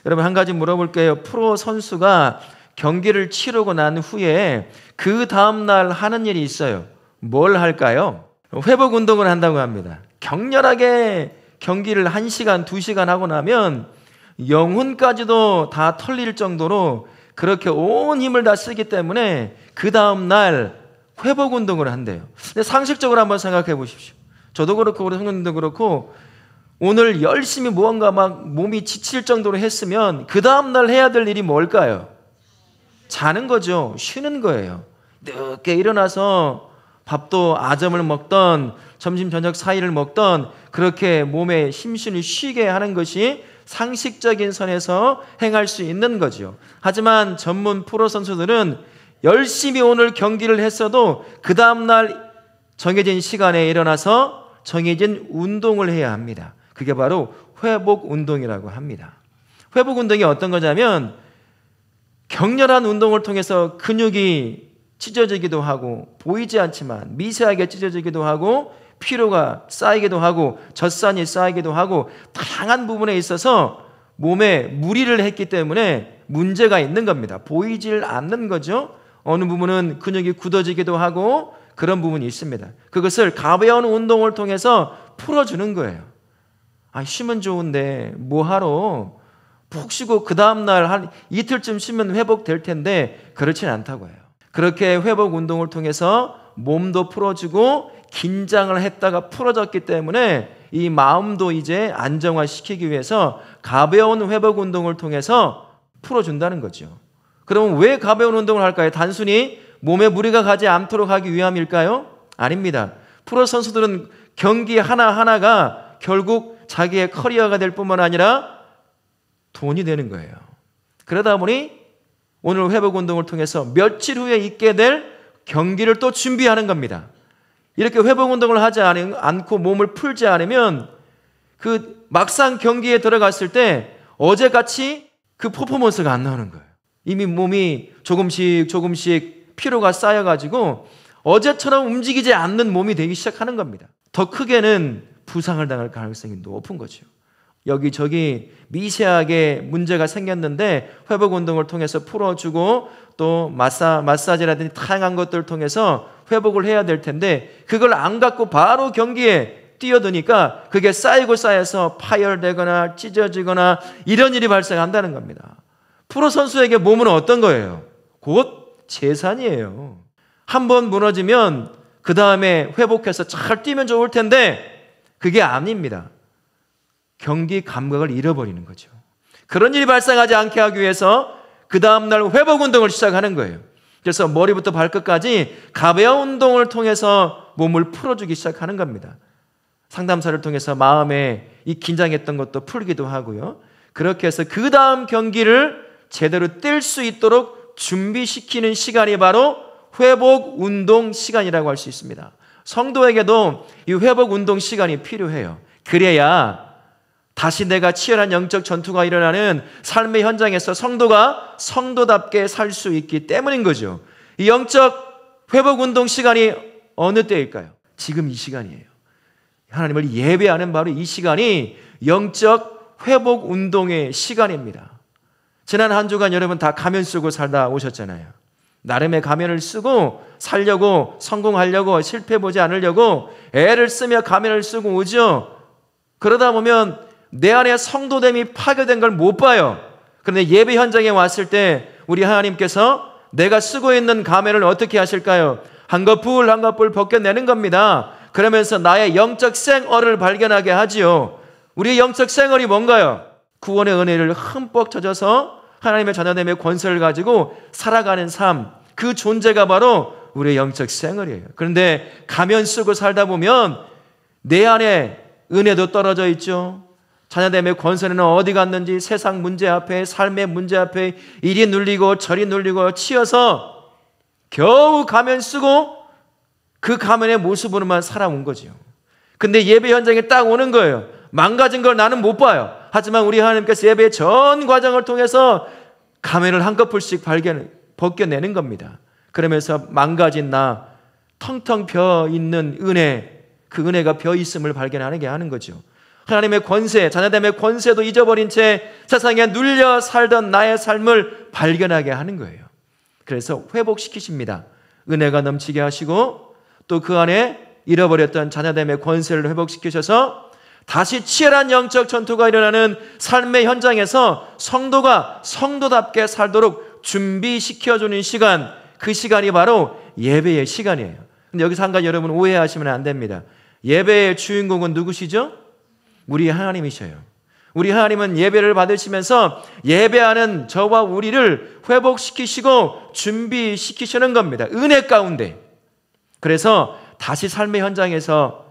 여러분 한 가지 물어볼게요. 프로 선수가 경기를 치르고 난 후에 그 다음날 하는 일이 있어요. 뭘 할까요? 회복 운동을 한다고 합니다. 격렬하게 경기를 1시간, 2시간 하고 나면 영혼까지도 다 털릴 정도로 그렇게 온 힘을 다 쓰기 때문에 그 다음날 회복 운동을 한대요. 근데 상식적으로 한번 생각해 보십시오. 저도 그렇고 우리 성도님도 그렇고 오늘 열심히 무언가 막 몸이 지칠 정도로 했으면 그 다음날 해야 될 일이 뭘까요? 자는 거죠. 쉬는 거예요. 늦게 일어나서 밥도 아점을 먹던 점심 저녁 사이를 먹던 그렇게 몸에 심신을 쉬게 하는 것이 상식적인 선에서 행할 수 있는 거죠. 하지만 전문 프로 선수들은 열심히 오늘 경기를 했어도 그 다음날 정해진 시간에 일어나서 정해진 운동을 해야 합니다. 그게 바로 회복 운동이라고 합니다. 회복 운동이 어떤 거냐면 격렬한 운동을 통해서 근육이 찢어지기도 하고 보이지 않지만 미세하게 찢어지기도 하고 피로가 쌓이기도 하고 젖산이 쌓이기도 하고 다양한 부분에 있어서 몸에 무리를 했기 때문에 문제가 있는 겁니다. 보이질 않는 거죠. 어느 부분은 근육이 굳어지기도 하고 그런 부분이 있습니다. 그것을 가벼운 운동을 통해서 풀어주는 거예요. 쉬면 좋은데 뭐하러 푹 쉬고 그 다음날 한 이틀쯤 쉬면 회복될 텐데 그렇진 않다고 해요. 그렇게 회복 운동을 통해서 몸도 풀어주고 긴장을 했다가 풀어졌기 때문에 이 마음도 이제 안정화시키기 위해서 가벼운 회복 운동을 통해서 풀어준다는 거죠. 그러면 왜 가벼운 운동을 할까요? 단순히 몸에 무리가 가지 않도록 하기 위함일까요? 아닙니다. 프로 선수들은 경기 하나하나가 결국 자기의 커리어가 될 뿐만 아니라 돈이 되는 거예요. 그러다 보니 오늘 회복 운동을 통해서 며칠 후에 있게 될 경기를 또 준비하는 겁니다. 이렇게 회복 운동을 하지 않고 몸을 풀지 않으면 그 막상 경기에 들어갔을 때 어제같이 그 퍼포먼스가 안 나오는 거예요. 이미 몸이 조금씩 피로가 쌓여가지고 어제처럼 움직이지 않는 몸이 되기 시작하는 겁니다. 더 크게는 부상을 당할 가능성이 높은 거죠. 여기저기 미세하게 문제가 생겼는데 회복 운동을 통해서 풀어주고 또 마사지라든지 다양한 것들을 통해서 회복을 해야 될 텐데 그걸 안 갖고 바로 경기에 뛰어드니까 그게 쌓여서 파열되거나 찢어지거나 이런 일이 발생한다는 겁니다. 프로 선수에게 몸은 어떤 거예요? 곧 재산이에요. 한번 무너지면 그 다음에 회복해서 잘 뛰면 좋을 텐데 그게 아닙니다. 경기 감각을 잃어버리는 거죠. 그런 일이 발생하지 않게 하기 위해서 그 다음날 회복 운동을 시작하는 거예요. 그래서 머리부터 발끝까지 가벼운 운동을 통해서 몸을 풀어주기 시작하는 겁니다. 상담사를 통해서 마음에 이 긴장했던 것도 풀기도 하고요. 그렇게 해서 그 다음 경기를 제대로 뛸 수 있도록 준비시키는 시간이 바로 회복 운동 시간이라고 할 수 있습니다. 성도에게도 이 회복 운동 시간이 필요해요. 그래야 다시 내가 치열한 영적 전투가 일어나는 삶의 현장에서 성도가 성도답게 살 수 있기 때문인 거죠. 이 영적 회복 운동 시간이 어느 때일까요? 지금 이 시간이에요. 하나님을 예배하는 바로 이 시간이 영적 회복 운동의 시간입니다. 지난 한 주간 여러분 다 가면 쓰고 살다 오셨잖아요. 나름의 가면을 쓰고 살려고, 성공하려고, 실패보지 않으려고 애를 쓰며 가면을 쓰고 오죠. 그러다 보면 내 안에 성도됨이 파괴된 걸 못 봐요. 그런데 예배 현장에 왔을 때 우리 하나님께서 내가 쓰고 있는 가면을 어떻게 하실까요? 한꺼풀 한꺼풀 벗겨내는 겁니다. 그러면서 나의 영적 생얼을 발견하게 하지요. 우리의 영적 생얼이 뭔가요? 구원의 은혜를 흠뻑 젖어서 하나님의 자녀됨의 권세를 가지고 살아가는 삶, 그 존재가 바로 우리의 영적 생얼이에요. 그런데 가면 쓰고 살다 보면 내 안에 은혜도 떨어져 있죠. 자녀됨의 권세는 어디 갔는지 세상 문제 앞에, 삶의 문제 앞에 이리 눌리고 저리 눌리고 치여서 겨우 가면 쓰고 그 가면의 모습으로만 살아온 거죠. 근데 예배 현장에 딱 오는 거예요. 망가진 걸 나는 못 봐요. 하지만 우리 하나님께서 예배의 전 과정을 통해서 가면을 한꺼풀씩 벗겨내는 겁니다. 그러면서 망가진 나, 텅텅 비어 있는 은혜, 그 은혜가 비어 있음을 발견하게 하는 거죠. 하나님의 권세, 자녀됨의 권세도 잊어버린 채 세상에 눌려 살던 나의 삶을 발견하게 하는 거예요. 그래서 회복시키십니다. 은혜가 넘치게 하시고 또 그 안에 잃어버렸던 자녀됨의 권세를 회복시키셔서 다시 치열한 영적 전투가 일어나는 삶의 현장에서 성도가 성도답게 살도록 준비시켜주는 시간, 그 시간이 바로 예배의 시간이에요. 근데 여기서 한 가지 여러분 오해하시면 안 됩니다. 예배의 주인공은 누구시죠? 우리 하나님이셔요. 우리 하나님은 예배를 받으시면서 예배하는 저와 우리를 회복시키시고 준비시키시는 겁니다. 은혜 가운데. 그래서 다시 삶의 현장에서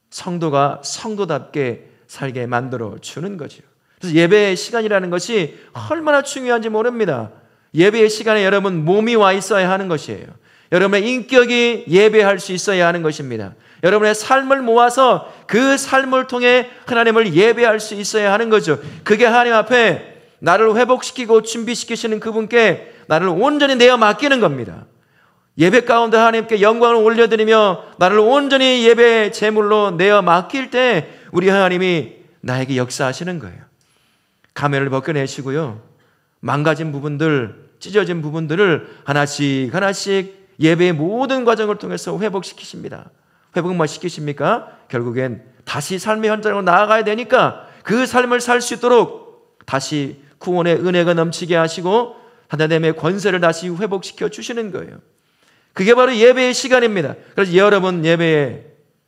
성도가 성도답게 살게 만들어 주는 거죠. 그래서 예배의 시간이라는 것이 얼마나 중요한지 모릅니다. 예배의 시간에 여러분 몸이 와 있어야 하는 것이에요. 여러분의 인격이 예배할 수 있어야 하는 것입니다. 여러분의 삶을 모아서 그 삶을 통해 하나님을 예배할 수 있어야 하는 거죠. 그게 하나님 앞에 나를 회복시키고 준비시키시는 그분께 나를 온전히 내어 맡기는 겁니다. 예배 가운데 하나님께 영광을 올려드리며 나를 온전히 예배 제물로 내어 맡길 때 우리 하나님이 나에게 역사하시는 거예요. 가면을 벗겨내시고요, 망가진 부분들, 찢어진 부분들을 하나씩 하나씩 예배의 모든 과정을 통해서 회복시키십니다. 회복만 시키십니까? 결국엔 다시 삶의 현장으로 나아가야 되니까 그 삶을 살 수 있도록 다시 구원의 은혜가 넘치게 하시고 하나님의 권세를 다시 회복시켜 주시는 거예요. 그게 바로 예배의 시간입니다. 그래서 여러분 예배에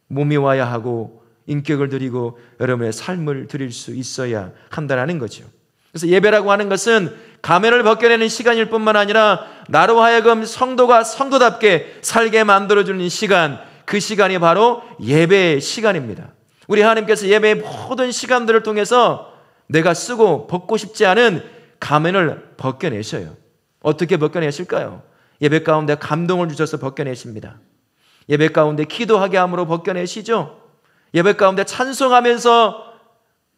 몸이 와야 하고 인격을 드리고 여러분의 삶을 드릴 수 있어야 한다는 거죠. 그래서 예배라고 하는 것은 가면을 벗겨내는 시간일 뿐만 아니라 나로 하여금 성도가 성도답게 살게 만들어주는 시간, 그 시간이 바로 예배의 시간입니다. 우리 하나님께서 예배의 모든 시간들을 통해서 내가 쓰고 벗고 싶지 않은 가면을 벗겨내셔요. 어떻게 벗겨내실까요? 예배 가운데 감동을 주셔서 벗겨내십니다. 예배 가운데 기도하게 함으로 벗겨내시죠. 예배 가운데 찬송하면서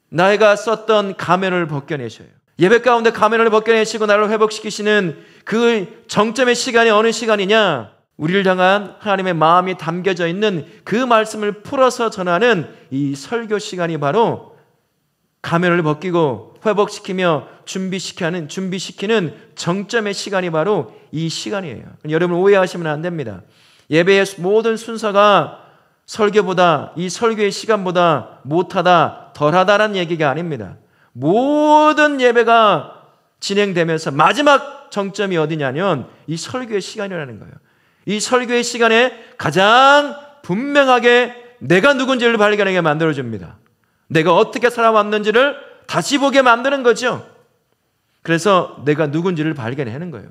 나이가 썼던 가면을 벗겨내셔요. 예배 가운데 가면을 벗겨내시고 나를 회복시키시는 그 정점의 시간이 어느 시간이냐? 우리를 향한 하나님의 마음이 담겨져 있는 그 말씀을 풀어서 전하는 이 설교 시간이 바로 가면을 벗기고 회복시키며 준비시키는 정점의 시간이 바로 이 시간이에요. 여러분 오해하시면 안 됩니다. 예배의 모든 순서가 설교보다, 이 설교의 시간보다 못하다, 덜하다라는 얘기가 아닙니다. 모든 예배가 진행되면서 마지막 정점이 어디냐면 이 설교의 시간이라는 거예요. 이 설교의 시간에 가장 분명하게 내가 누군지를 발견하게 만들어줍니다. 내가 어떻게 살아왔는지를 다시 보게 만드는 거죠. 그래서 내가 누군지를 발견하는 거예요.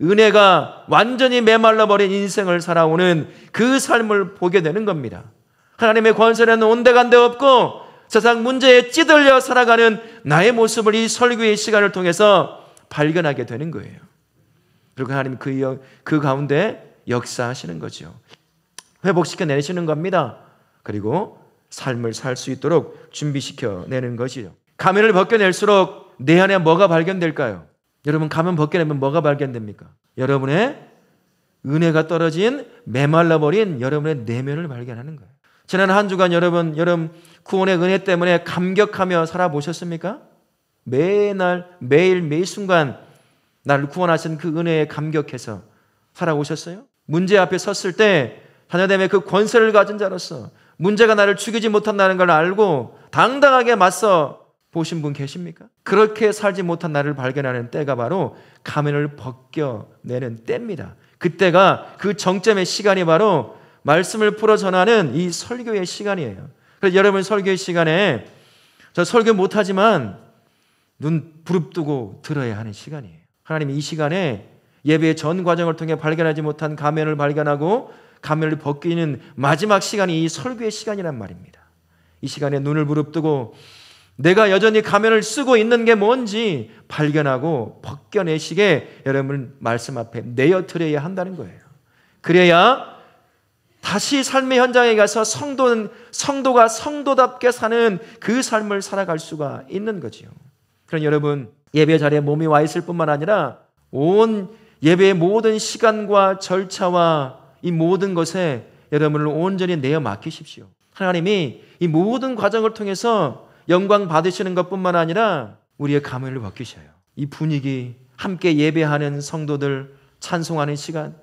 은혜가 완전히 메말라버린 인생을 살아오는 그 삶을 보게 되는 겁니다. 하나님의 권세는 온데간데 없고 세상 문제에 찌들려 살아가는 나의 모습을 이 설교의 시간을 통해서 발견하게 되는 거예요. 그리고 하나님 그 가운데 역사하시는 거죠. 회복시켜 내시는 겁니다. 그리고 삶을 살 수 있도록 준비시켜 내는 것이죠. 가면을 벗겨낼수록 내 안에 뭐가 발견될까요? 여러분 가면 벗겨내면 뭐가 발견됩니까? 여러분의 은혜가 떨어진 메말라버린 여러분의 내면을 발견하는 거예요. 지난 한 주간 여러분 구원의 은혜 때문에 감격하며 살아보셨습니까? 매일 매 순간 나를 구원하신 그 은혜에 감격해서 살아오셨어요? 문제 앞에 섰을 때 하나님의 그 권세를 가진 자로서 문제가 나를 죽이지 못한다는 걸 알고 당당하게 맞서 보신 분 계십니까? 그렇게 살지 못한 나를 발견하는 때가 바로 가면을 벗겨내는 때입니다. 그때가 그 정점의 시간이 바로 말씀을 풀어 전하는 이 설교의 시간이에요. 그래서 여러분 설교의 시간에 저 설교 못하지만 눈 부릅뜨고 들어야 하는 시간이에요. 하나님이 이 시간에 예배의 전 과정을 통해 발견하지 못한 가면을 발견하고 가면을 벗기는 마지막 시간이 이 설교의 시간이란 말입니다. 이 시간에 눈을 부릅뜨고 내가 여전히 가면을 쓰고 있는 게 뭔지 발견하고 벗겨내시게 여러분 말씀 앞에 내어드려야 한다는 거예요. 그래야 다시 삶의 현장에 가서 성도가 성도답게 사는 그 삶을 살아갈 수가 있는 거지요. 그럼 여러분 예배 자리에 몸이 와 있을 뿐만 아니라 온 예배의 모든 시간과 절차와 이 모든 것에 여러분을 온전히 내어 맡기십시오. 하나님이 이 모든 과정을 통해서 영광 받으시는 것뿐만 아니라 우리의 가면을 벗기셔요. 이 분위기, 함께 예배하는 성도들, 찬송하는 시간,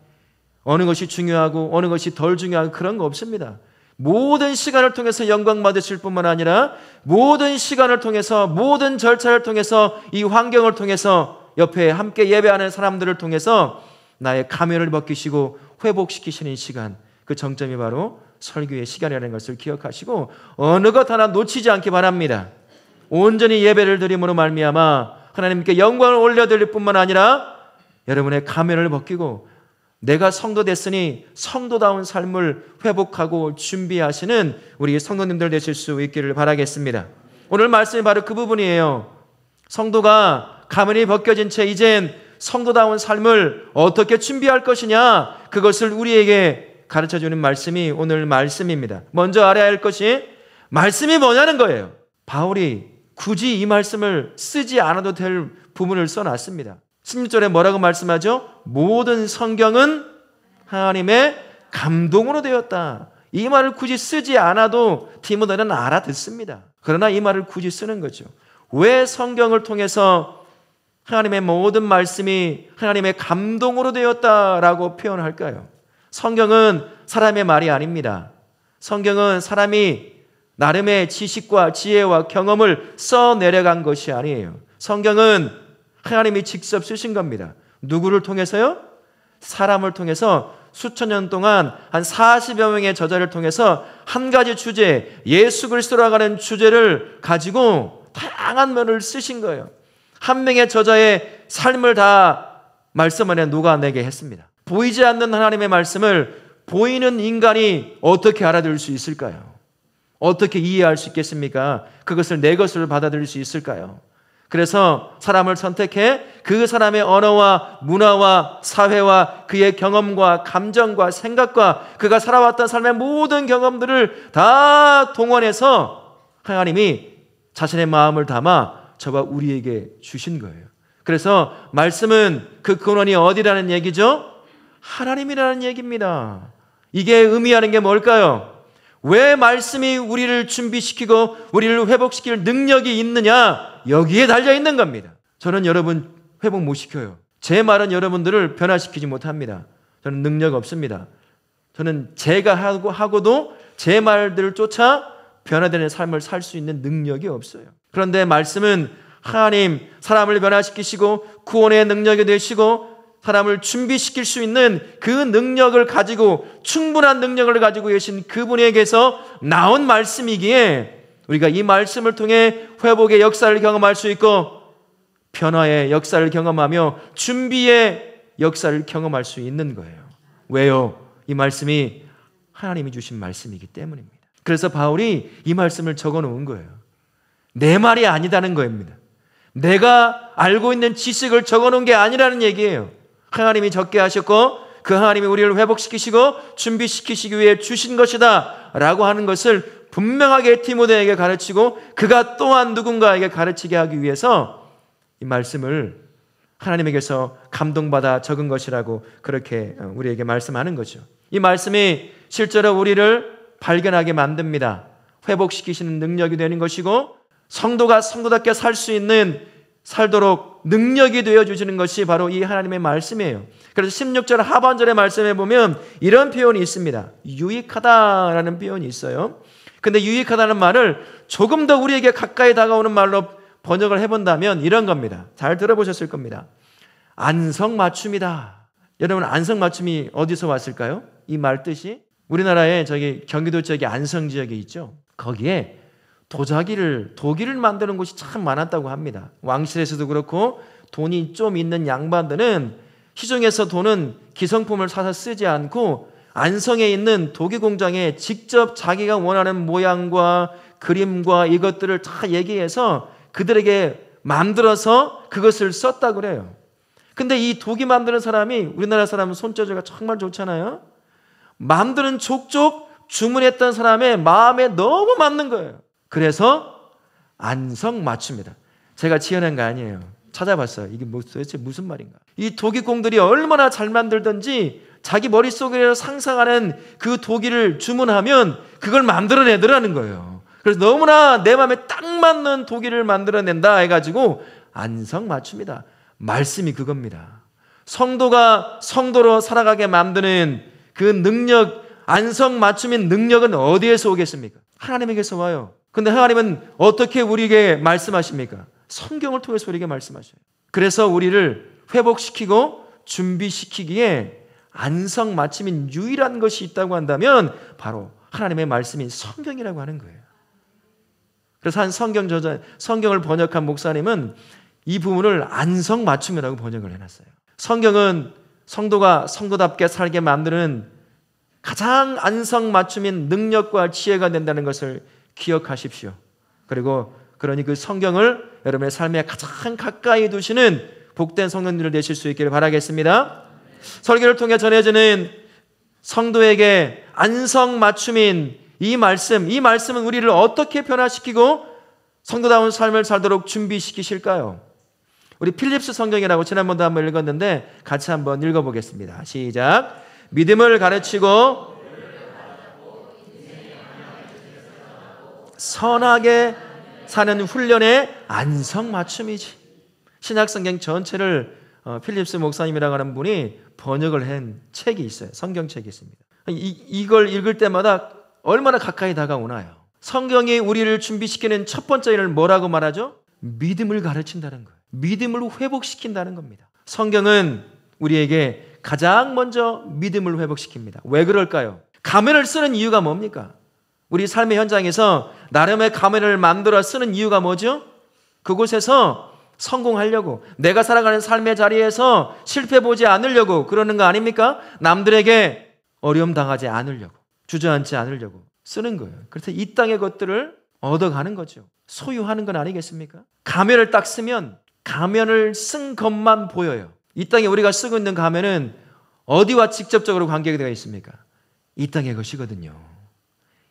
어느 것이 중요하고 어느 것이 덜 중요하고 그런 거 없습니다. 모든 시간을 통해서 영광 받으실 뿐만 아니라 모든 시간을 통해서, 모든 절차를 통해서, 이 환경을 통해서 옆에 함께 예배하는 사람들을 통해서 나의 가면을 벗기시고 회복시키시는 시간, 그 정점이 바로 설교의 시간이라는 것을 기억하시고 어느 것 하나 놓치지 않기 바랍니다. 온전히 예배를 드림으로 말미암아 하나님께 영광을 올려드릴 뿐만 아니라 여러분의 가면을 벗기고 내가 성도 됐으니 성도다운 삶을 회복하고 준비하시는 우리 성도님들 되실 수 있기를 바라겠습니다. 오늘 말씀이 바로 그 부분이에요. 성도가 가면이 벗겨진 채 이젠 성도다운 삶을 어떻게 준비할 것이냐, 그것을 우리에게 가르쳐주는 말씀이 오늘 말씀입니다. 먼저 알아야 할 것이 말씀이 뭐냐는 거예요. 바울이 굳이 이 말씀을 쓰지 않아도 될 부분을 써놨습니다. 16절에 뭐라고 말씀하죠? 모든 성경은 하나님의 감동으로 되었다. 이 말을 굳이 쓰지 않아도 디모데는 알아듣습니다. 그러나 이 말을 굳이 쓰는 거죠. 왜 성경을 통해서 하나님의 모든 말씀이 하나님의 감동으로 되었다라고 표현할까요? 성경은 사람의 말이 아닙니다. 성경은 사람이 나름의 지식과 지혜와 경험을 써내려간 것이 아니에요. 성경은 하나님이 직접 쓰신 겁니다. 누구를 통해서요? 사람을 통해서 수천 년 동안 한 40여 명의 저자를 통해서 한 가지 주제, 예수 그리스도라고 하는 주제를 가지고 다양한 면을 쓰신 거예요. 한 명의 저자의 삶을 다 말씀 안에 녹아내게 했습니다. 보이지 않는 하나님의 말씀을 보이는 인간이 어떻게 알아들을 수 있을까요? 어떻게 이해할 수 있겠습니까? 그것을 내 것으로 받아들일 수 있을까요? 그래서 사람을 선택해 그 사람의 언어와 문화와 사회와 그의 경험과 감정과 생각과 그가 살아왔던 삶의 모든 경험들을 다 동원해서 하나님이 자신의 마음을 담아 저와 우리에게 주신 거예요. 그래서 말씀은 그 근원이 어디라는 얘기죠? 하나님이라는 얘기입니다. 이게 의미하는 게 뭘까요? 왜 말씀이 우리를 준비시키고 우리를 회복시킬 능력이 있느냐? 여기에 달려있는 겁니다. 저는 여러분 회복 못 시켜요. 제 말은 여러분들을 변화시키지 못합니다. 저는 능력 없습니다. 저는 제가 하고도 제 말들을 쫓아 변화되는 삶을 살 수 있는 능력이 없어요. 그런데 말씀은 하나님 사람을 변화시키시고 구원의 능력이 되시고 사람을 준비시킬 수 있는 그 능력을 가지고 충분한 능력을 가지고 계신 그분에게서 나온 말씀이기에 우리가 이 말씀을 통해 회복의 역사를 경험할 수 있고 변화의 역사를 경험하며 준비의 역사를 경험할 수 있는 거예요. 왜요? 이 말씀이 하나님이 주신 말씀이기 때문입니다. 그래서 바울이 이 말씀을 적어 놓은 거예요. 내 말이 아니다는 겁니다. 내가 알고 있는 지식을 적어 놓은 게 아니라는 얘기예요. 하나님이 적게 하셨고 그 하나님이 우리를 회복시키시고 준비시키시기 위해 주신 것이다 라고 하는 것을 분명하게 디모데에게 가르치고 그가 또한 누군가에게 가르치게 하기 위해서 이 말씀을 하나님에게서 감동받아 적은 것이라고 그렇게 우리에게 말씀하는 거죠. 이 말씀이 실제로 우리를 발견하게 만듭니다. 회복시키시는 능력이 되는 것이고 성도가 성도답게 살 수 있는 살도록 능력이 되어주시는 것이 바로 이 하나님의 말씀이에요. 그래서 16절 하반절의 말씀에 보면 이런 표현이 있습니다. 유익하다라는 표현이 있어요. 근데 유익하다는 말을 조금 더 우리에게 가까이 다가오는 말로 번역을 해본다면 이런 겁니다. 잘 들어보셨을 겁니다. 안성맞춤이다. 여러분 안성맞춤이 어디서 왔을까요? 이 말 뜻이 우리나라에 저기 경기도 지역에 안성 지역에 있죠. 거기에 도기를 만드는 곳이 참 많았다고 합니다. 왕실에서도 그렇고 돈이 좀 있는 양반들은 시중에서 돈은 기성품을 사서 쓰지 않고 안성에 있는 도기 공장에 직접 자기가 원하는 모양과 그림과 이것들을 다 얘기해서 그들에게 만들어서 그것을 썼다고 그래요. 근데 이 도기 만드는 사람이 우리나라 사람은 손재주가 정말 좋잖아요. 만드는 족족 주문했던 사람의 마음에 너무 맞는 거예요. 그래서 안성맞춤이다. 제가 지어낸 거 아니에요. 찾아봤어요. 이게 도대체 무슨 말인가. 이 도기공들이 얼마나 잘 만들든지 자기 머릿속에 상상하는 그 도기를 주문하면 그걸 만들어내더라는 거예요. 그래서 너무나 내 마음에 딱 맞는 도기를 만들어낸다 해가지고 안성맞춤이다. 말씀이 그겁니다. 성도가 성도로 살아가게 만드는 그 능력, 안성맞춤인 능력은 어디에서 오겠습니까? 하나님에게서 와요. 근데 하나님은 어떻게 우리에게 말씀하십니까? 성경을 통해서 우리에게 말씀하셔요. 그래서 우리를 회복시키고 준비시키기에 안성맞춤인 유일한 것이 있다고 한다면 바로 하나님의 말씀인 성경이라고 하는 거예요. 그래서 한 성경을 번역한 목사님은 이 부분을 안성맞춤이라고 번역을 해놨어요. 성경은 성도가 성도답게 살게 만드는 가장 안성맞춤인 능력과 지혜가 된다는 것을 기억하십시오. 그러니 그 성경을 여러분의 삶에 가장 가까이 두시는 복된 성도님들 되실 수 있기를 바라겠습니다. 설교를 통해 전해지는 성도에게 안성맞춤인 이 말씀은 우리를 어떻게 변화시키고 성도다운 삶을 살도록 준비시키실까요? 우리 필립스 성경이라고 지난번도 한번 읽었는데 같이 한번 읽어보겠습니다. 시작. 믿음을 가르치고 선하게 사는 훈련의 안성맞춤이지. 신약성경 전체를 필립스 목사님이라고 하는 분이 번역을 한 책이 있어요. 성경책이 있습니다. 이걸 읽을 때마다 얼마나 가까이 다가오나요? 성경이 우리를 준비시키는 첫 번째 일을 뭐라고 말하죠? 믿음을 가르친다는 거예요. 믿음을 회복시킨다는 겁니다. 성경은 우리에게 가장 먼저 믿음을 회복시킵니다. 왜 그럴까요? 가면을 쓰는 이유가 뭡니까? 우리 삶의 현장에서 나름의 가면을 만들어 쓰는 이유가 뭐죠? 그곳에서 성공하려고, 내가 살아가는 삶의 자리에서 실패 보지 않으려고 그러는 거 아닙니까? 남들에게 어려움 당하지 않으려고, 주저앉지 않으려고 쓰는 거예요. 그래서 이 땅의 것들을 얻어가는 거죠. 소유하는 건 아니겠습니까? 가면을 딱 쓰면 가면을 쓴 것만 보여요. 이 땅에 우리가 쓰고 있는 가면은 어디와 직접적으로 관계가 되어 있습니까? 이 땅의 것이거든요.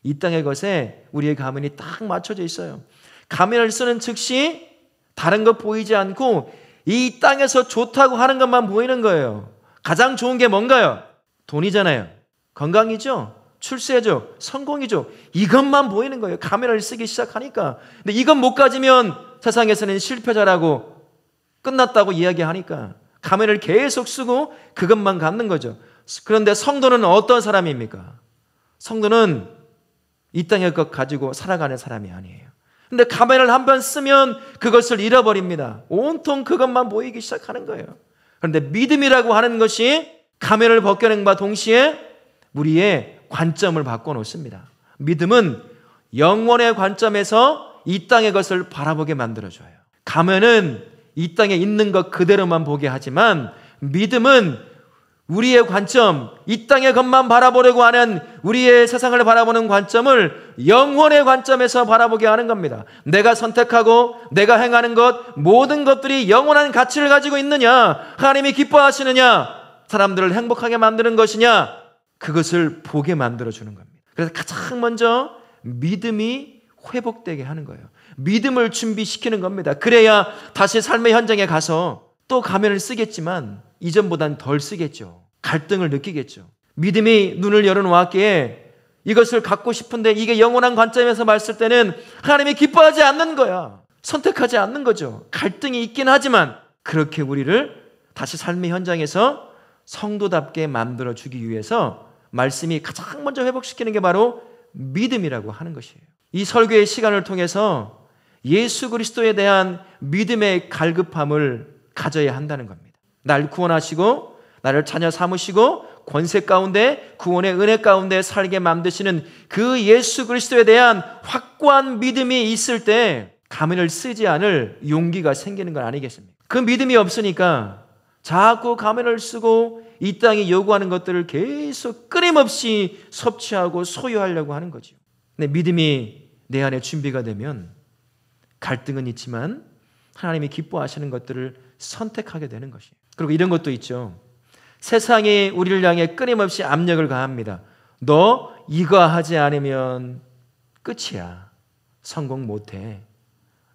이 땅의 것에 우리의 가면이 딱 맞춰져 있어요. 가면을 쓰는 즉시 다른 것 보이지 않고 이 땅에서 좋다고 하는 것만 보이는 거예요. 가장 좋은 게 뭔가요? 돈이잖아요. 건강이죠. 출세죠. 성공이죠. 이것만 보이는 거예요. 가면을 쓰기 시작하니까. 근데 이것 못 가지면 세상에서는 실패자라고 끝났다고 이야기하니까 가면을 계속 쓰고 그것만 갖는 거죠. 그런데 성도는 어떤 사람입니까? 성도는 이 땅의 것 가지고 살아가는 사람이 아니에요. 근데 가면을 한번 쓰면 그것을 잃어버립니다. 온통 그것만 보이기 시작하는 거예요. 그런데 믿음이라고 하는 것이 가면을 벗겨낸 것과 동시에 우리의 관점을 바꿔놓습니다. 믿음은 영원의 관점에서 이 땅의 것을 바라보게 만들어줘요. 가면은 이 땅에 있는 것 그대로만 보게 하지만 믿음은 우리의 관점, 이 땅의 것만 바라보려고 하는 우리의 세상을 바라보는 관점을 영혼의 관점에서 바라보게 하는 겁니다. 내가 선택하고 내가 행하는 것, 모든 것들이 영원한 가치를 가지고 있느냐, 하나님이 기뻐하시느냐, 사람들을 행복하게 만드는 것이냐, 그것을 보게 만들어주는 겁니다. 그래서 가장 먼저 믿음이 회복되게 하는 거예요. 믿음을 준비시키는 겁니다. 그래야 다시 삶의 현장에 가서 또 가면을 쓰겠지만 이전보단 덜 쓰겠죠. 갈등을 느끼겠죠. 믿음이 눈을 열어놓았기에 이것을 갖고 싶은데 이게 영원한 관점에서 봤을 때는 하나님이 기뻐하지 않는 거야. 선택하지 않는 거죠. 갈등이 있긴 하지만 그렇게 우리를 다시 삶의 현장에서 성도답게 만들어주기 위해서 말씀이 가장 먼저 회복시키는 게 바로 믿음이라고 하는 것이에요. 이 설교의 시간을 통해서 예수 그리스도에 대한 믿음의 갈급함을 가져야 한다는 겁니다. 날 구원하시고 나를 자녀 삼으시고 권세 가운데 구원의 은혜 가운데 살게 만드시는 그 예수 그리스도에 대한 확고한 믿음이 있을 때 가면을 쓰지 않을 용기가 생기는 건 아니겠습니까? 그 믿음이 없으니까 자꾸 가면을 쓰고 이 땅이 요구하는 것들을 계속 끊임없이 섭취하고 소유하려고 하는 거죠. 근데 믿음이 내 안에 준비가 되면 갈등은 있지만 하나님이 기뻐하시는 것들을 선택하게 되는 것이에요. 그리고 이런 것도 있죠. 세상이 우리를 향해 끊임없이 압력을 가합니다. 너 이거 하지 않으면 끝이야. 성공 못해.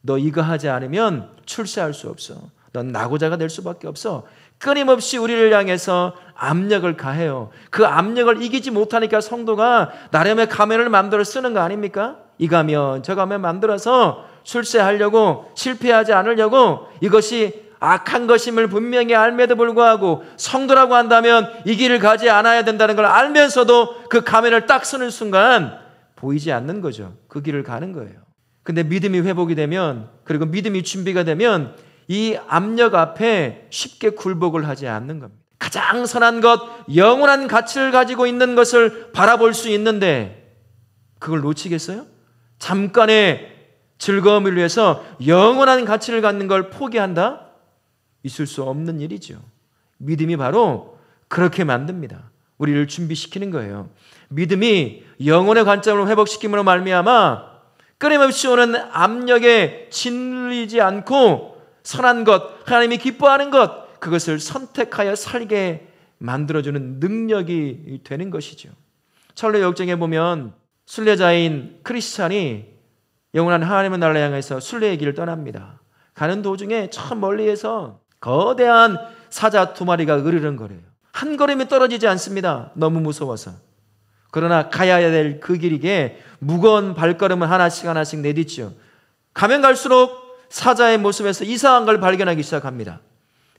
너 이거 하지 않으면 출세할 수 없어. 넌 낙오자가 될 수밖에 없어. 끊임없이 우리를 향해서 압력을 가해요. 그 압력을 이기지 못하니까 성도가 나름의 가면을 만들어 쓰는 거 아닙니까? 이 가면 저 가면 만들어서 출세하려고, 실패하지 않으려고, 이것이 악한 것임을 분명히 알매도 불구하고 성도라고 한다면 이 길을 가지 않아야 된다는 걸 알면서도 그 가면을 딱 쓰는 순간 보이지 않는 거죠. 그 길을 가는 거예요. 근데 믿음이 회복이 되면, 그리고 믿음이 준비가 되면 이 압력 앞에 쉽게 굴복을 하지 않는 겁니다. 가장 선한 것, 영원한 가치를 가지고 있는 것을 바라볼 수 있는데 그걸 놓치겠어요? 잠깐의 즐거움을 위해서 영원한 가치를 갖는 걸 포기한다? 있을 수 없는 일이죠. 믿음이 바로 그렇게 만듭니다. 우리를 준비시키는 거예요. 믿음이 영혼의 관점을 회복시킴으로 말미암아 끊임없이 오는 압력에 짓눌리지 않고 선한 것, 하나님이 기뻐하는 것, 그것을 선택하여 살게 만들어주는 능력이 되는 것이죠. 철로 역정에 보면 순례자인 크리스찬이 영원한 하나님의 나라를 향해서 순례의 길을 떠납니다. 가는 도중에 저 멀리에서 거대한 사자 2마리가 으르렁거려요. 한 걸음이 떨어지지 않습니다. 너무 무서워서. 그러나 가야 될 그 길이게 무거운 발걸음을 하나씩 내딛죠. 가면 갈수록 사자의 모습에서 이상한 걸 발견하기 시작합니다.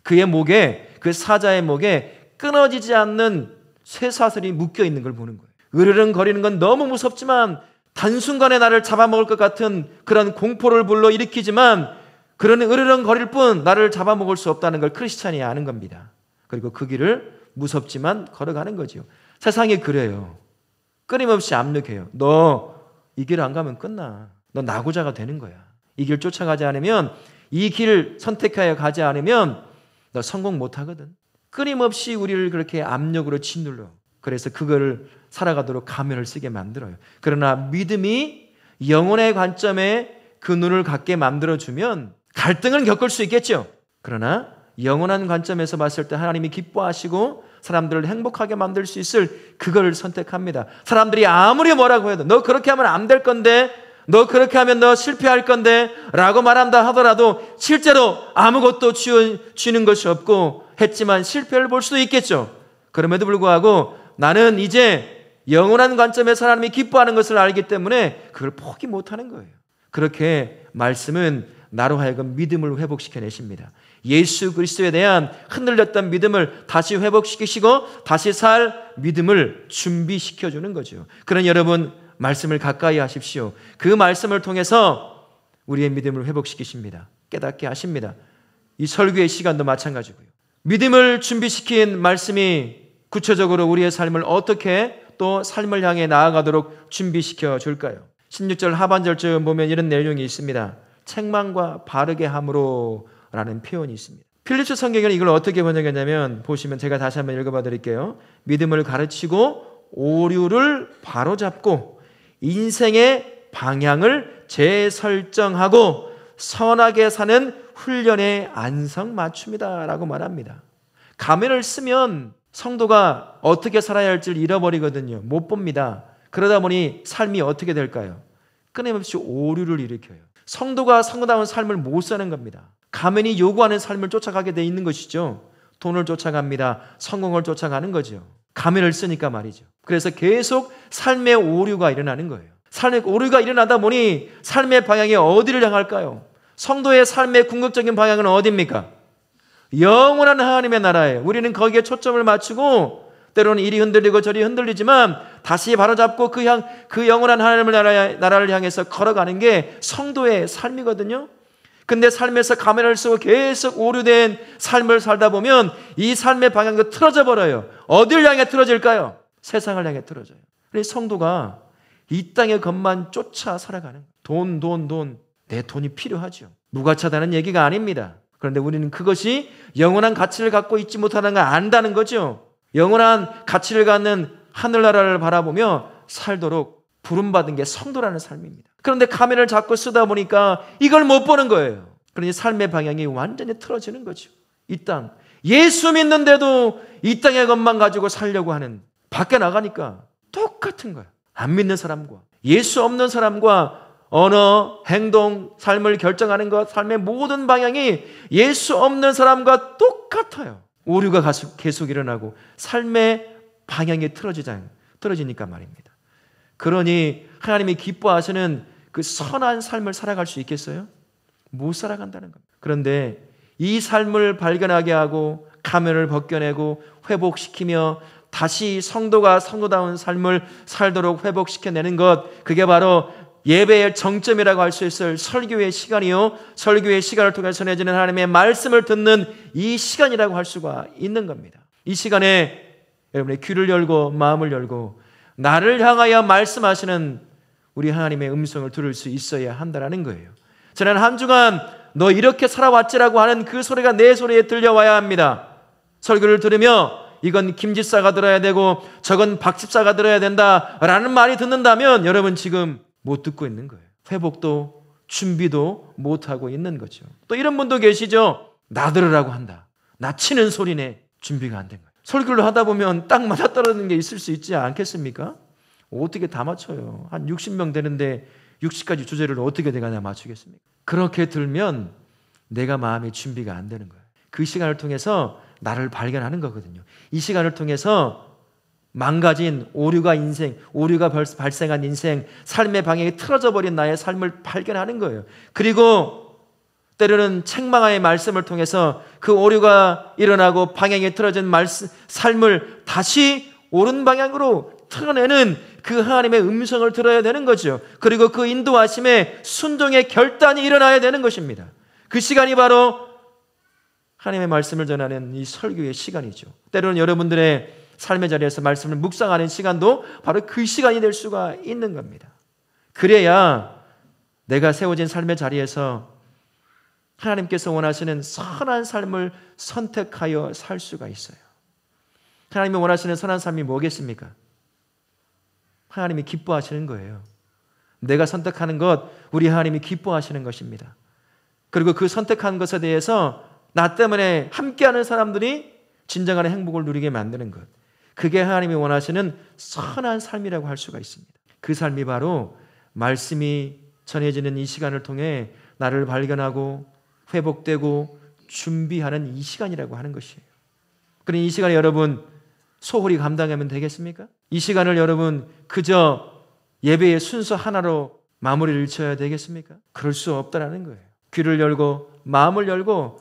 그의 목에, 그 사자의 목에 끊어지지 않는 쇠사슬이 묶여 있는 걸 보는 거예요. 으르렁거리는 건 너무 무섭지만 단순간에 나를 잡아먹을 것 같은 그런 공포를 불러일으키지만 그런 으르렁거릴 뿐 나를 잡아먹을 수 없다는 걸 크리스찬이 아는 겁니다. 그리고 그 길을 무섭지만 걸어가는 거죠. 세상이 그래요. 끊임없이 압력해요. 너 이 길 안 가면 끝나. 너 낙오자가 되는 거야. 이 길 쫓아가지 않으면, 이 길 선택하여 가지 않으면 너 성공 못하거든. 끊임없이 우리를 그렇게 압력으로 짓눌러. 그래서 그거를 살아가도록 가면을 쓰게 만들어요. 그러나 믿음이 영혼의 관점에 그 눈을 갖게 만들어주면 갈등을 겪을 수 있겠죠. 그러나 영원한 관점에서 봤을 때 하나님이 기뻐하시고 사람들을 행복하게 만들 수 있을 그걸 선택합니다. 사람들이 아무리 뭐라고 해도 너 그렇게 하면 안 될 건데, 너 그렇게 하면 너 실패할 건데 라고 말한다 하더라도 실제로 아무것도 쥐는 것이 없고 했지만 실패를 볼 수도 있겠죠. 그럼에도 불구하고 나는 이제 영원한 관점에서 하나님이 기뻐하는 것을 알기 때문에 그걸 포기 못하는 거예요. 그렇게 말씀은 나로 하여금 믿음을 회복시켜내십니다. 예수 그리스도에 대한 흔들렸던 믿음을 다시 회복시키시고 다시 살 믿음을 준비시켜주는 거죠. 그런 여러분, 말씀을 가까이 하십시오. 그 말씀을 통해서 우리의 믿음을 회복시키십니다. 깨닫게 하십니다. 이 설교의 시간도 마찬가지고요. 믿음을 준비시킨 말씀이 구체적으로 우리의 삶을 어떻게 또 삶을 향해 나아가도록 준비시켜 줄까요? 16절 하반절쯤 보면 이런 내용이 있습니다. 책망과 바르게 함으로 라는 표현이 있습니다. 필립스 성경은 이걸 어떻게 번역했냐면, 보시면 제가 다시 한번 읽어봐 드릴게요. 믿음을 가르치고 오류를 바로잡고 인생의 방향을 재설정하고 선하게 사는 훈련에 안성맞춤이다 라고 말합니다. 가면을 쓰면 성도가 어떻게 살아야 할지를 잃어버리거든요. 못 봅니다. 그러다 보니 삶이 어떻게 될까요? 끊임없이 오류를 일으켜요. 성도가 성도다운 삶을 못 사는 겁니다. 가면이 요구하는 삶을 쫓아가게 돼 있는 것이죠. 돈을 쫓아갑니다. 성공을 쫓아가는 거죠. 가면을 쓰니까 말이죠. 그래서 계속 삶의 오류가 일어나는 거예요. 삶의 오류가 일어나다 보니 삶의 방향이 어디를 향할까요? 성도의 삶의 궁극적인 방향은 어디입니까? 영원한 하나님의 나라예요. 우리는 거기에 초점을 맞추고 때로는 이리 흔들리고 저리 흔들리지만 다시 바로잡고 그 영원한 하나님의 나라를 향해서 걸어가는 게 성도의 삶이거든요. 근데 삶에서 가면을 쓰고 계속 오류된 삶을 살다 보면 이 삶의 방향도 틀어져 버려요. 어디를 향해 틀어질까요? 세상을 향해 틀어져요. 그래서 성도가 이 땅의 것만 쫓아 살아가는 거예요. 돈. 내 돈이 필요하죠. 무가차다는 얘기가 아닙니다. 그런데 우리는 그것이 영원한 가치를 갖고 있지 못하는 걸 안다는 거죠. 영원한 가치를 갖는 하늘나라를 바라보며 살도록 부름받은 게 성도라는 삶입니다. 그런데 가면을 자꾸 쓰다 보니까 이걸 못 보는 거예요. 그러니 삶의 방향이 완전히 틀어지는 거죠. 이 땅, 예수 믿는데도 이 땅의 것만 가지고 살려고 하는, 밖에 나가니까 똑같은 거예요. 안 믿는 사람과 예수 없는 사람과 언어, 행동, 삶을 결정하는 것, 삶의 모든 방향이 예수 없는 사람과 똑같아요. 오류가 계속 일어나고 삶의 방향이 틀어지니까 말입니다. 그러니 하나님이 기뻐하시는 그 선한 삶을 살아갈 수 있겠어요? 못 살아간다는 겁니다. 그런데 이 삶을 발견하게 하고 가면을 벗겨내고 회복시키며 다시 성도가 성도다운 삶을 살도록 회복시켜내는 것, 그게 바로 예배의 정점이라고 할 수 있을 설교의 시간이요, 설교의 시간을 통해 전해지는 하나님의 말씀을 듣는 이 시간이라고 할 수가 있는 겁니다. 이 시간에 여러분의 귀를 열고 마음을 열고 나를 향하여 말씀하시는 우리 하나님의 음성을 들을 수 있어야 한다는 거예요. 지난 한 주간 너 이렇게 살아왔지라고 하는 그 소리가 내 소리에 들려와야 합니다. 설교를 들으며 이건 김 집사가 들어야 되고 저건 박 집사가 들어야 된다라는 말이 듣는다면 여러분 지금 못 듣고 있는 거예요. 회복도 준비도 못하고 있는 거죠. 또 이런 분도 계시죠. 나 들으라고 한다. 나 치는 소리네. 준비가 안 된 거예요. 설교를 하다 보면 딱 맞아떨어지는 게 있을 수 있지 않겠습니까? 어떻게 다 맞춰요. 한 60명 되는데 60가지 주제를 어떻게 내가 맞추겠습니까? 그렇게 들면 내가 마음의 준비가 안 되는 거예요. 그 시간을 통해서 나를 발견하는 거거든요. 이 시간을 통해서 망가진 오류가 발생한 인생, 삶의 방향이 틀어져 버린 나의 삶을 발견하는 거예요. 그리고 때로는 책망의 말씀을 통해서 그 오류가 일어나고 방향이 틀어진 삶을 다시 옳은 방향으로 틀어내는 그 하나님의 음성을 들어야 되는 거죠. 그리고 그 인도하심에 순종의 결단이 일어나야 되는 것입니다. 그 시간이 바로 하나님의 말씀을 전하는 이 설교의 시간이죠. 때로는 여러분들의 삶의 자리에서 말씀을 묵상하는 시간도 바로 그 시간이 될 수가 있는 겁니다. 그래야 내가 세워진 삶의 자리에서 하나님께서 원하시는 선한 삶을 선택하여 살 수가 있어요. 하나님이 원하시는 선한 삶이 뭐겠습니까? 하나님이 기뻐하시는 거예요. 내가 선택하는 것, 우리 하나님이 기뻐하시는 것입니다. 그리고 그 선택한 것에 대해서 나 때문에 함께하는 사람들이 진정한 행복을 누리게 만드는 것, 그게 하나님이 원하시는 선한 삶이라고 할 수가 있습니다. 그 삶이 바로 말씀이 전해지는 이 시간을 통해 나를 발견하고 회복되고 준비하는 이 시간이라고 하는 것이에요. 그러니 이 시간에 여러분 소홀히 감당하면 되겠습니까? 이 시간을 여러분 그저 예배의 순서 하나로 마무리를 지어야 되겠습니까? 그럴 수 없다라는 거예요. 귀를 열고 마음을 열고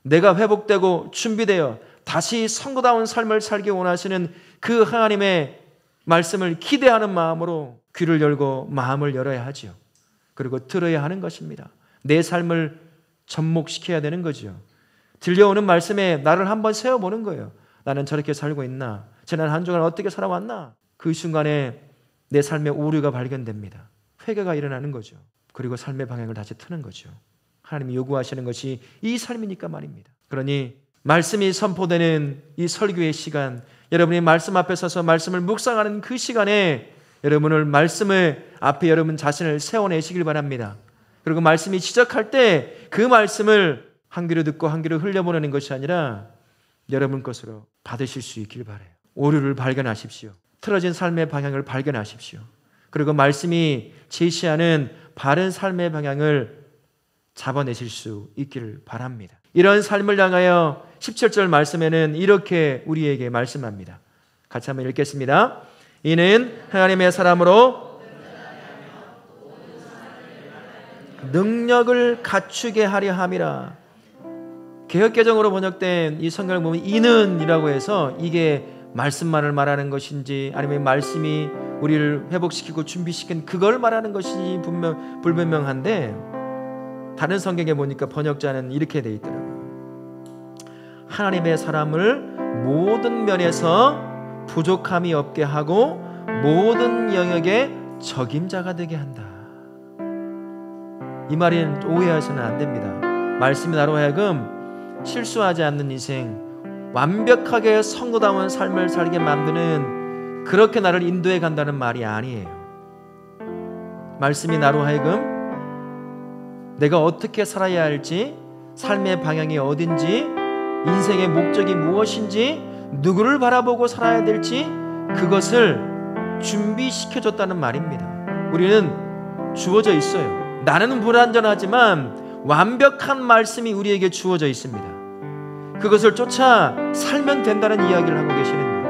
내가 회복되고 준비되어 다시 성도다운 삶을 살기 원하시는 그 하나님의 말씀을 기대하는 마음으로 귀를 열고 마음을 열어야 하죠. 그리고 들어야 하는 것입니다. 내 삶을 접목시켜야 되는 거죠. 들려오는 말씀에 나를 한번 세워보는 거예요. 나는 저렇게 살고 있나? 지난 한 주간 어떻게 살아왔나? 그 순간에 내 삶의 오류가 발견됩니다. 회개가 일어나는 거죠. 그리고 삶의 방향을 다시 트는 거죠. 하나님이 요구하시는 것이 이 삶이니까 말입니다. 그러니 말씀이 선포되는 이 설교의 시간, 여러분이 말씀 앞에 서서 말씀을 묵상하는 그 시간에 여러분을 말씀을 앞에 여러분 자신을 세워내시길 바랍니다. 그리고 말씀이 시작할 때 그 말씀을 한 귀로 듣고 한 귀로 흘려보내는 것이 아니라 여러분 것으로 받으실 수 있길 바라요. 오류를 발견하십시오. 틀어진 삶의 방향을 발견하십시오. 그리고 말씀이 제시하는 바른 삶의 방향을 잡아내실 수 있기를 바랍니다. 이런 삶을 향하여 17절 말씀에는 이렇게 우리에게 말씀합니다. 같이 한번 읽겠습니다. 이는 하나님의 사람으로 능력을 갖추게 하려 함이라. 개역개정으로 번역된 이 성경을 보면 이는이라고 해서 이게 말씀만을 말하는 것인지 아니면 말씀이 우리를 회복시키고 준비시킨 그걸 말하는 것인지 불분명한데, 다른 성경에 보니까 번역자는 이렇게 돼 있더라고요. 하나님의 사람을 모든 면에서 부족함이 없게 하고 모든 영역에 적임자가 되게 한다. 이 말은 오해하시면 안 됩니다. 말씀이 나로 하여금 실수하지 않는 인생, 완벽하게 성도다운 삶을 살게 만드는, 그렇게 나를 인도해 간다는 말이 아니에요. 말씀이 나로 하여금 내가 어떻게 살아야 할지, 삶의 방향이 어딘지, 인생의 목적이 무엇인지, 누구를 바라보고 살아야 될지 그것을 준비시켜줬다는 말입니다. 우리는 주어져 있어요. 나는 불완전하지만 완벽한 말씀이 우리에게 주어져 있습니다. 그것을 쫓아 살면 된다는 이야기를 하고 계시는 거예요.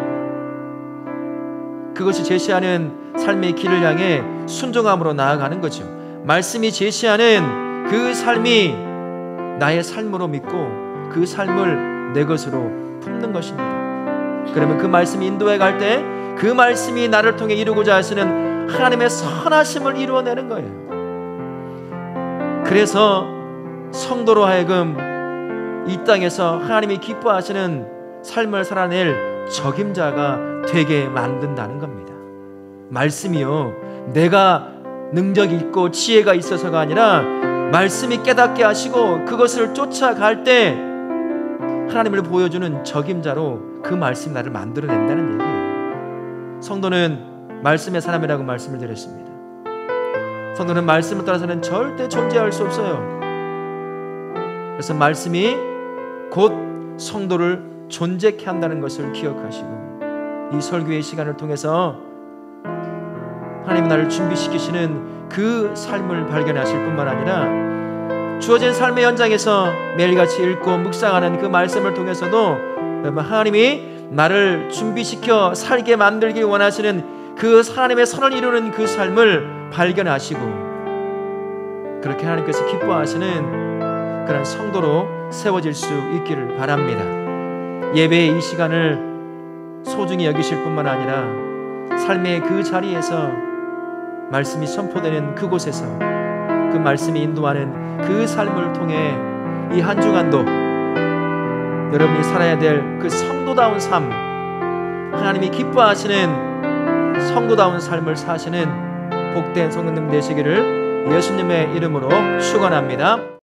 그것이 제시하는 삶의 길을 향해 순종함으로 나아가는 거죠. 말씀이 제시하는 그 삶이 나의 삶으로 믿고 그 삶을 내 것으로 품는 것입니다. 그러면 그 말씀이 인도해 갈 때 그 말씀이 나를 통해 이루고자 하시는 하나님의 선하심을 이루어내는 거예요. 그래서 성도로 하여금 이 땅에서 하나님이 기뻐하시는 삶을 살아낼 적임자가 되게 만든다는 겁니다. 말씀이요, 내가 능력이 있고 지혜가 있어서가 아니라 말씀이 깨닫게 하시고 그것을 쫓아갈 때 하나님을 보여주는 적임자로 그 말씀이 나를 만들어낸다는 얘기예요. 성도는 말씀의 사람이라고 말씀을 드렸습니다. 성도는 말씀을 따라서는 절대 존재할 수 없어요. 그래서 말씀이 곧 성도를 존재케 한다는 것을 기억하시고, 이 설교의 시간을 통해서 하나님이 나를 준비시키시는 그 삶을 발견하실 뿐만 아니라 주어진 삶의 현장에서 매일같이 읽고 묵상하는 그 말씀을 통해서도 하나님이 나를 준비시켜 살게 만들길 원하시는 그 하나님의 선을 이루는 그 삶을 발견하시고, 그렇게 하나님께서 기뻐하시는 그런 성도로 세워질 수 있기를 바랍니다. 예배의 이 시간을 소중히 여기실 뿐만 아니라 삶의 그 자리에서 말씀이 선포되는 그곳에서 그 말씀이 인도하는 그 삶을 통해 이 한 주간도 여러분이 살아야 될 그 성도다운 삶, 하나님이 기뻐하시는 성도다운 삶을 사시는 복된 성도님 되시기를 예수님의 이름으로 축원합니다.